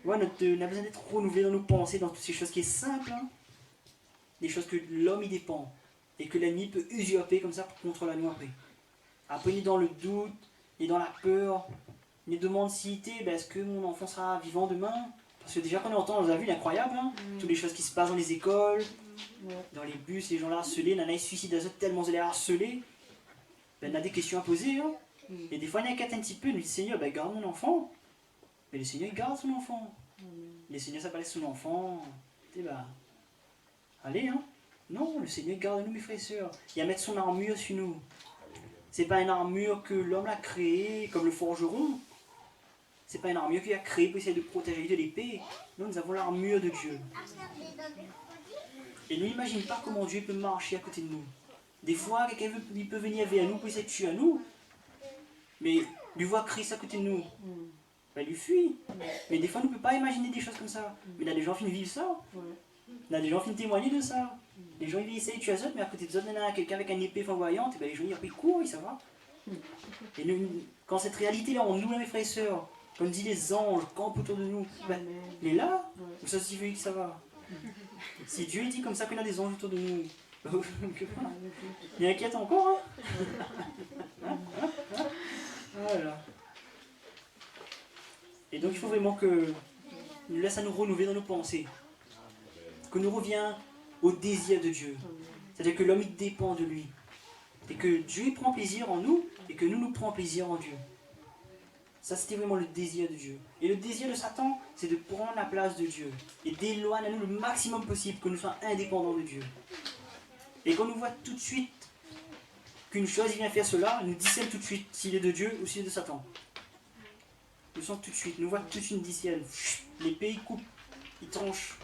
Ouais, on a besoin d'être renouvelé dans nos pensées, dans toutes ces choses qui sont simples, hein. Des choses que l'homme y dépend, et que l'ennemi peut usurper comme ça pour contrôler nous après. Après, il est dans le doute, il est dans la peur, il demande si est-ce que mon enfant sera vivant demain? Parce que déjà, quand on entend, on a vu, l'incroyable, hein, toutes les choses qui se passent dans les écoles, dans les bus, les gens là harcelés, nana ils se suicident tellement ils sont harcelés. Ben, on a des questions à poser, hein. Et des fois, il y a un petit peu, il nous dit Seigneur, ben, garde mon enfant. Mais le Seigneur, il garde son enfant. Le Seigneur, ça paraît son enfant. Et ben, allez, hein. Non, le Seigneur garde nous, mes frères et sœurs. Il va mettre son armure sur nous. C'est pas une armure que l'homme a créée, comme le forgeron. C'est pas une armure qu'il a créée pour essayer de protéger de l'épée. Non, nous avons l'armure de Dieu. Et nous n'imagine pas comment Dieu peut marcher à côté de nous. Des fois, quelqu'un il peut venir vers nous pour essayer de tuer à nous. Mais lui voir Christ à côté de nous, ben, lui fuit. Mais des fois, on ne peut pas imaginer des choses comme ça. Mais il y a des gens qui vivent ça. Il y a des gens qui témoignent de ça. Les gens ils essayent de tuer à eux, mais à côté de eux, il y a quelqu'un avec une épée flamboyante, et ben, les gens ils courent, ça va. Et nous, quand cette réalité-là, on nous, mes frères et sœurs, comme dit les anges, campent autour de nous, ben, il est là, ça signifie que ça va. Si Dieu dit comme ça qu'il y a des anges autour de nous, il inquiète encore, hein. Voilà. Et donc il faut vraiment que nous laisse à nous renouveler dans nos pensées, que nous reviens au désir de Dieu. C'est-à-dire que l'homme il dépend de lui. Et que Dieu prend plaisir en nous et que nous prenons plaisir en Dieu. Ça c'était vraiment le désir de Dieu. Et le désir de Satan, c'est de prendre la place de Dieu et d'éloigner à nous le maximum possible que nous soyons indépendants de Dieu. Et quand nous voit tout de suite qu'une chose il vient faire cela, nous discerne tout de suite s'il est de Dieu ou s'il est de Satan. Nous sentons tout de suite, nous voit tout de suite une discerne. L'épée il coupe, il tranche.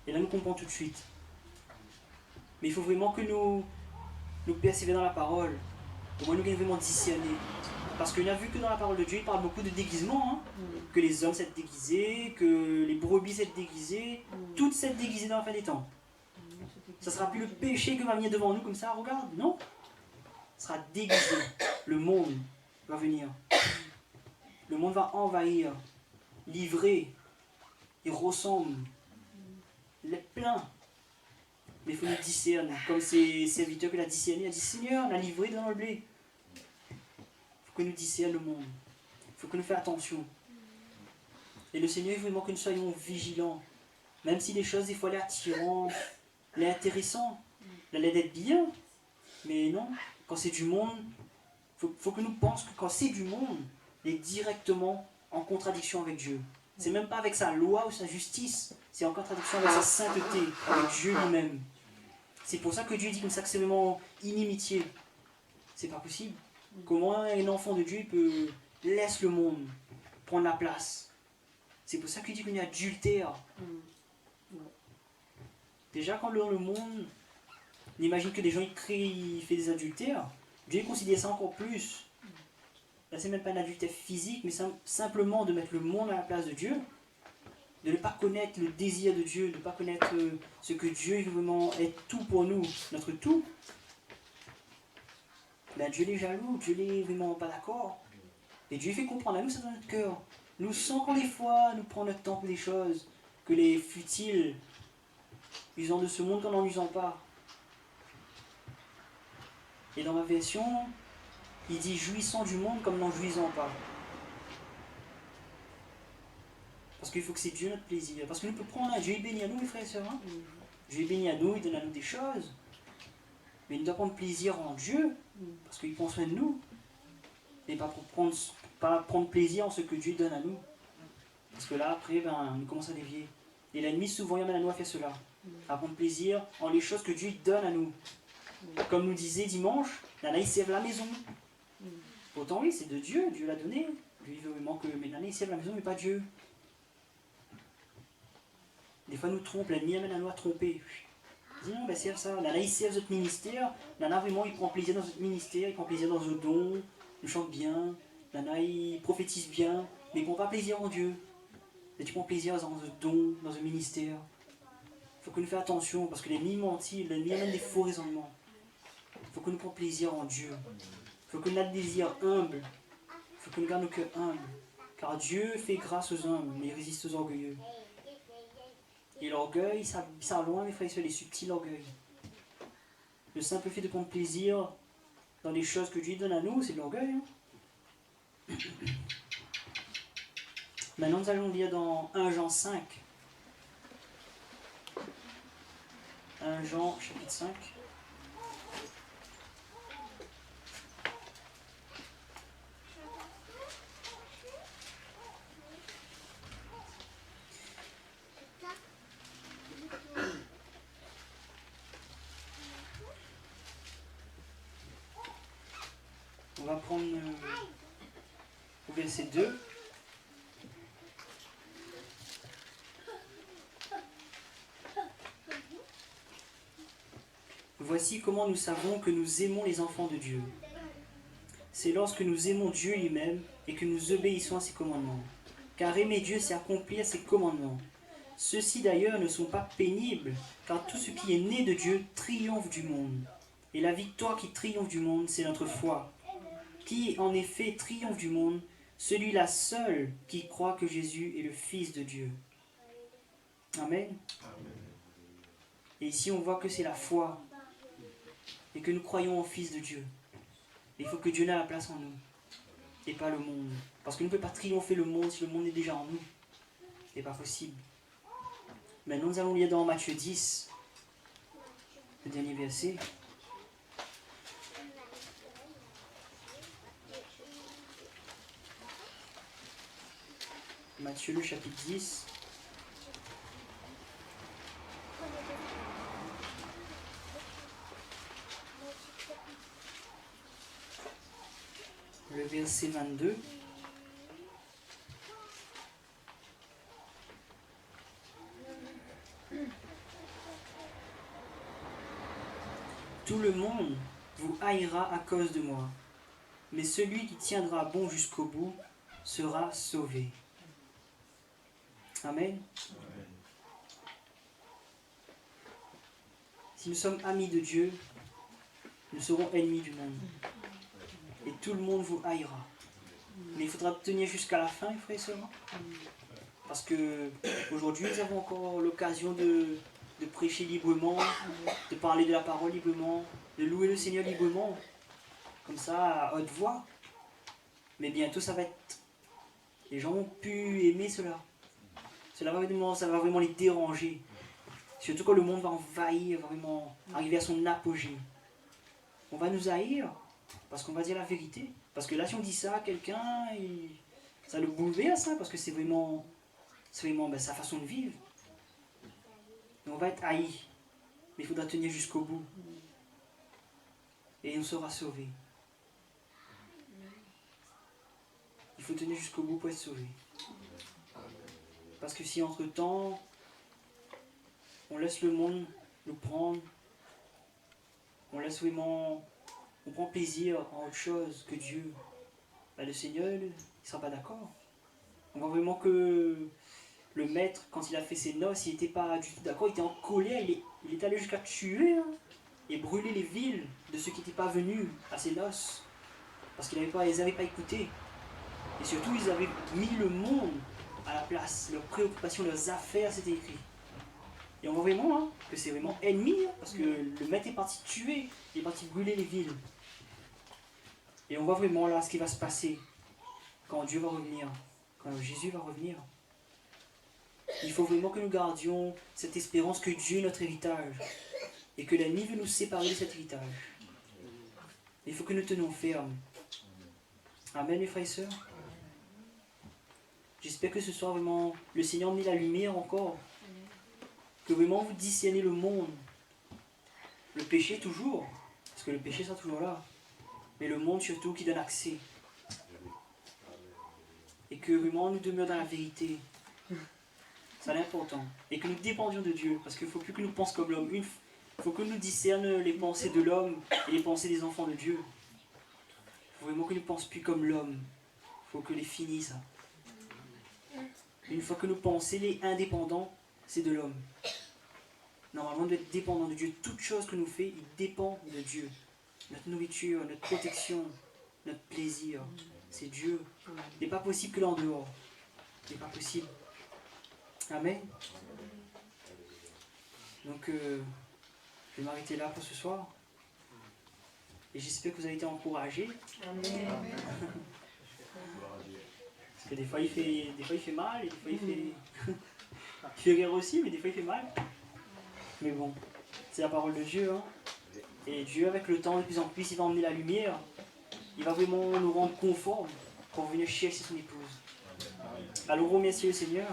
Et là nous comprenons tout de suite. Mais il faut vraiment que nous persévérer dans la parole. Au moins nous gagnons vraiment discerner. Parce qu'on a vu que dans la parole de Dieu, il parle beaucoup de déguisement. Hein. Que les hommes s'être déguisés, que les brebis s'être déguisées. Toutes s'être déguisées dans la fin des temps. Ça ne sera plus le péché que va venir devant nous comme ça, regarde, non. Ça sera déguisé. Le monde va venir. Le monde va envahir, livrer. Il ressemble. Il est plein. Mais il faut nous discerner. Comme ces serviteurs que l'a discerné, il a dit Seigneur, on a livré dans le blé. Il faut que nous discernions le monde. Il faut que nous fassions attention. Et le Seigneur, il veut vraiment que nous soyons vigilants. Même si les choses, des fois, les attirantes, les intéressantes, elles l'air d'être bien. Mais non, quand c'est du monde, il faut que nous pensions que quand c'est du monde, il est directement en contradiction avec Dieu. C'est même pas avec sa loi ou sa justice, c'est en contradiction avec sa sainteté, avec Dieu lui-même. C'est pour ça que Dieu dit comme ça que c'est vraiment inimitié. C'est pas possible. Comment un enfant de Dieu peut laisser le monde prendre la place? C'est pour ça qu'il dit qu'il y a adultère. Déjà quand dans le monde, on imagine que des gens ils font des adultères, Dieu considère ça encore plus. Là, c'est même pas un adultère physique, mais simplement de mettre le monde à la place de Dieu, de ne pas connaître le désir de Dieu, de ne pas connaître ce que Dieu vraiment est tout pour nous, notre tout. Ben, Dieu est jaloux, Dieu n'est vraiment pas d'accord. Et Dieu fait comprendre à nous ça dans notre cœur. Nous sentons quand des fois nous prenons notre temps pour des choses, que les futiles, usant de ce monde qu'on n'en usant pas. Et dans ma version, il dit jouissant du monde comme n'en jouissant pas. Parce qu'il faut que c'est Dieu notre plaisir. Parce que nous pouvons prendre un Dieu, il bénit à nous, les frères et sœurs. Hein. Dieu bénit à nous, il donne à nous des choses. Mais il doit prendre plaisir en Dieu, parce qu'il prend soin de nous. Et pas prendre plaisir en ce que Dieu donne à nous. Parce que là, après, on commence à dévier. Et l'ennemi, souvent, il amène à nous à faire cela. À prendre plaisir en les choses que Dieu donne à nous. Comme nous disait dimanche, Nana, il serve la maison. Pourtant, oui, c'est de Dieu, Dieu l'a donné. Lui, il veut vraiment que Nana, il serve la maison, mais pas Dieu. Des fois, nous trompe, l'ennemi amène à nous à tromper. Il dit non, serve ça. Nana, il serve notre ministère. Nana, vraiment, il prend plaisir dans notre ministère, il prend plaisir dans nos dons, il chante bien. Nana, il prophétise bien, mais il ne prend pas plaisir en Dieu. Et tu prends plaisir dans un don, dans un ministère. Il faut que nous fassions attention, parce que l'ennemi mentit, l'ennemi amène des faux raisonnements. faut que nous prenions plaisir en Dieu. Il faut que nous ayons des désirs humbles. Il faut que nous gardions nos cœurs humbles. Car Dieu fait grâce aux humbles, mais il résiste aux orgueilleux. Et l'orgueil, ça loin, mes frères et sœurs, les subtils orgueils. Le simple fait de prendre plaisir dans les choses que Dieu donne à nous, c'est de l'orgueil. Hein. Maintenant, nous allons lire dans 1 Jean 5. 1 Jean, chapitre 5. On va prendre au verset 2. Voici comment nous savons que nous aimons les enfants de Dieu. C'est lorsque nous aimons Dieu lui-même et que nous obéissons à ses commandements. Car aimer Dieu, c'est accomplir ses commandements. Ceux-ci d'ailleurs ne sont pas pénibles, car tout ce qui est né de Dieu triomphe du monde. Et la victoire qui triomphe du monde, c'est notre foi. Qui en effet triomphe du monde, celui-là seul qui croit que Jésus est le Fils de Dieu. Amen. Et ici on voit que c'est la foi et que nous croyons au Fils de Dieu. Et il faut que Dieu ait la place en nous et pas le monde. Parce que nous ne pouvons pas triompher le monde si le monde est déjà en nous. Ce n'est pas possible. Maintenant nous allons lire dans Matthieu 10, le dernier verset. Matthieu le chapitre 10. Le verset 22. Tout le monde vous haïra à cause de moi, mais celui qui tiendra bon jusqu'au bout sera sauvé. Amen. Si nous sommes amis de Dieu, nous serons ennemis du monde. Et tout le monde vous haïra. Mais il faudra tenir jusqu'à la fin, frères et sœurs. Parce que aujourd'hui, nous avons encore l'occasion de prêcher librement, de parler de la parole librement, de louer le Seigneur librement, comme ça, à haute voix. Mais bientôt, ça va être... Les gens vont plus aimer cela. Ça va vraiment les déranger. Surtout quand le monde va envahir, va vraiment arriver à son apogée. On va nous haïr parce qu'on va dire la vérité. Parce que là, si on dit ça à quelqu'un, ça le bouleverse, hein, parce que c'est vraiment sa façon de vivre. Et on va être haï. Mais il faudra tenir jusqu'au bout. Et on sera sauvé. Il faut tenir jusqu'au bout pour être sauvé. Parce que si entre-temps, on laisse le monde nous prendre, on prend plaisir en autre chose que Dieu, bah le Seigneur, il ne sera pas d'accord. On voit vraiment que le maître, quand il a fait ses noces, il n'était pas du tout d'accord, il était en colère, il est allé jusqu'à tuer et brûler les villes de ceux qui n'étaient pas venus à ses noces, parce qu'ils n'avaient pas écouté. Et surtout, ils avaient mis le monde à la place, leurs préoccupations, leurs affaires, c'était écrit. Et on voit vraiment hein, que c'est vraiment ennemi, hein, parce que le maître est parti tuer, il est parti brûler les villes. Et on voit vraiment là ce qui va se passer quand Dieu va revenir, quand Jésus va revenir. Il faut vraiment que nous gardions cette espérance que Dieu est notre héritage et que l'ennemi veut nous séparer de cet héritage. Il faut que nous tenions ferme. Amen, mes frères et sœurs. J'espère que ce soir, vraiment, le Seigneur met la lumière encore. Que vraiment vous discernez le monde. Le péché toujours, parce que le péché sera toujours là. Mais le monde surtout qui donne accès. Et que vraiment nous demeurions dans la vérité. Ça c'est important. Et que nous dépendions de Dieu, parce qu'il ne faut plus que nous pensions comme l'homme. Il faut que nous discernions les pensées de l'homme et les pensées des enfants de Dieu. Il faut vraiment que nous ne pensions plus comme l'homme. Il faut que les finisse. Une fois que nous pensons les indépendants, c'est de l'homme. Normalement, on doit être dépendant de Dieu. Toute chose que nous faisons, il dépend de Dieu. notre nourriture, notre protection, notre plaisir. C'est Dieu. Il n'est pas possible que l'en dehors. Il n'est pas possible. Amen. Donc, je vais m'arrêter là pour ce soir. Et j'espère que vous avez été encouragés. Amen. Parce que des fois il fait mal, et des fois il fait rire aussi, mais des fois il fait mal. Mais bon, c'est la parole de Dieu. Hein. Et Dieu, avec le temps, de plus en plus, il va emmener la lumière. Il va vraiment nous rendre conformes pour venir chercher son épouse. Alors remerciez le Seigneur.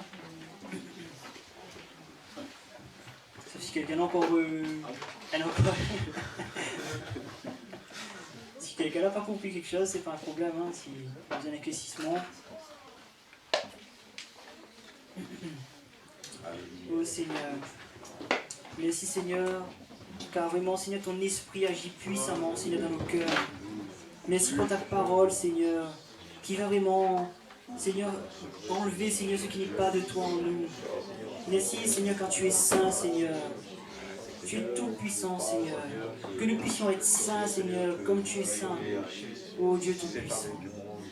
Sauf si quelqu'un a encore... Si quelqu'un n'a pas compris quelque chose, c'est pas un problème. Hein, si vous avez un éclaircissement. Oh Seigneur. Merci Seigneur. Car vraiment, Seigneur, ton esprit agit puissamment, Seigneur, dans nos cœurs. Merci pour ta parole, Seigneur, qui va vraiment, Seigneur, enlever, Seigneur, ce qui n'est pas de toi en nous. Merci, Seigneur, car tu es saint, Seigneur. Tu es tout puissant, Seigneur. Que nous puissions être saints, Seigneur, comme tu es saint. Oh Dieu tout puissant.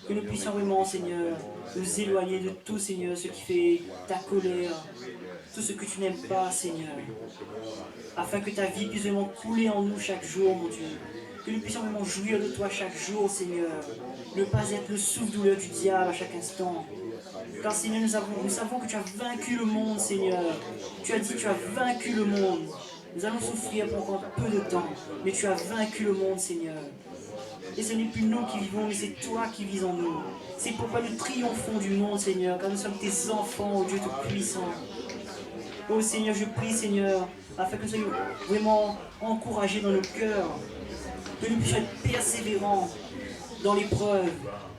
Que nous puissions vraiment, Seigneur, nous éloigner de tout, Seigneur, ce qui fait ta colère, tout ce que tu n'aimes pas, Seigneur. Afin que ta vie puisse vraiment couler en nous chaque jour, mon Dieu. Que nous puissions vraiment jouir de toi chaque jour, Seigneur. Ne pas être le souffle-douleur du diable à chaque instant. Car, Seigneur, nous savons que tu as vaincu le monde, Seigneur. Tu as dit que tu as vaincu le monde. Nous allons souffrir pour encore peu de temps, mais tu as vaincu le monde, Seigneur. Et ce n'est plus nous qui vivons, mais c'est toi qui vis en nous. C'est pourquoi nous triomphons du monde, Seigneur, car nous sommes tes enfants, ô Dieu Tout-Puissant. Oh Seigneur, je prie, Seigneur, afin que nous soyons vraiment encouragés dans nos cœurs, que nous puissions être persévérants dans l'épreuve,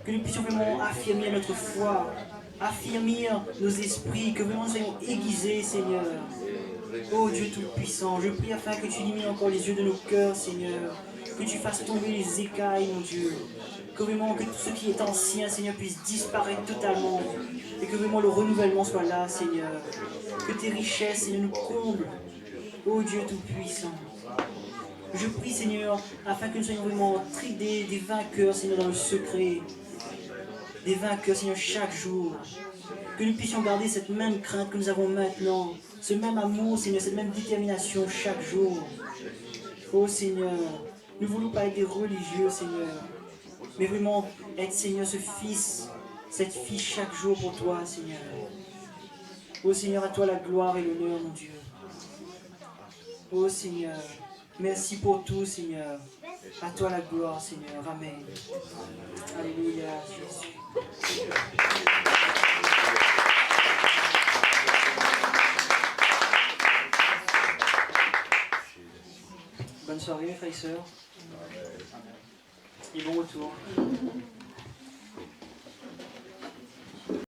que nous puissions vraiment affirmer notre foi, affirmer nos esprits, que vraiment nous soyons aiguisés, Seigneur. Oh Dieu Tout-Puissant, je prie afin que tu illumines encore les yeux de nos cœurs, Seigneur, que tu fasses tomber les écailles, mon Dieu, que vraiment que tout ce qui est ancien, Seigneur, puisse disparaître totalement, et que vraiment le renouvellement soit là, Seigneur, que tes richesses, Seigneur, nous comblent, oh Dieu Tout-Puissant. Je prie, Seigneur, afin que nous soyons vraiment des vainqueurs, Seigneur, dans le secret, des vainqueurs, Seigneur, chaque jour, que nous puissions garder cette même crainte que nous avons maintenant, ce même amour, Seigneur, cette même détermination chaque jour. Oh Seigneur, nous ne voulons pas être des religieux, Seigneur, mais vraiment être, Seigneur, ce fils, cette fille chaque jour pour toi, Seigneur. Oh Seigneur, à toi la gloire et l'honneur, mon Dieu. Oh Seigneur, merci pour tout, Seigneur. À toi la gloire, Seigneur. Amen. Alléluia, Jésus. Bonne soirée, mes frères et sœurs. Et bon retour.